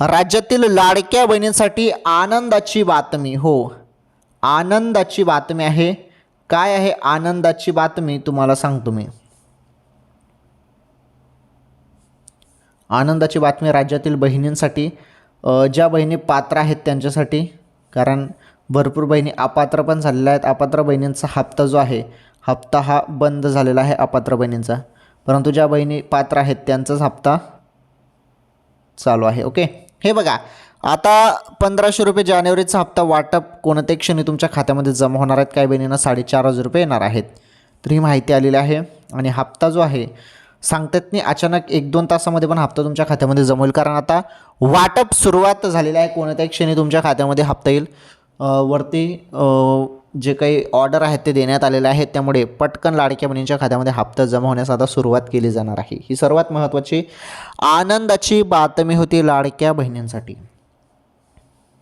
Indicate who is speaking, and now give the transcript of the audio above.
Speaker 1: राज्यातील लाडक्या बहिणींसाठी आनंदाची बातमी. हो, आनंदाची बातमी आहे. काय आहे आनंदाची बातमी तुम्हाला सांगतो मी. आनंदाची बातमी राज्यातील बहिणींसाठी, ज्या बहिणी पात्र आहेत त्यांच्यासाठी. कारण भरपूर बहिणी अपात्र पण झालेल्या आहेत. अपात्र बहिणींचा हप्ता जो आहे, हप्ता हा बंद झालेला आहे अपात्र बहिणींचा. परंतु ज्या बहिणी पात्र आहेत त्यांचाच हप्ता चालू आहे. ओके, हे बघा, आता 1500 रुपये जानेवारीचा हप्ता वाटप कोणत्याही क्षणी तुमच्या खात्यामध्ये जमा होणार आहेत. काही बहिणींना 4500 रुपये येणार आहेत. तर ही माहिती आलेली आहे. आणि हप्ता जो आहे सांगतात नाही, अचानक 1-2 तासामध्ये पण हप्ता तुमच्या खात्यामध्ये जमा होईल. कारण आता वाटप सुरुवात झालेलं आहे. कोणत्याही क्षणी तुमच्या खात्यामध्ये हप्ता येईल. वरती जे काही ऑर्डर आहेत ते देण्यात आलेले आहेत. त्यामुळे पटकन लाडक्या बहिणींच्या खात्यामध्ये हप्ता जमा होण्यास आता सुरुवात केली जाणार आहे. ही सर्वात महत्त्वाची आनंदाची बातमी होती लाडक्या बहिणींसाठी.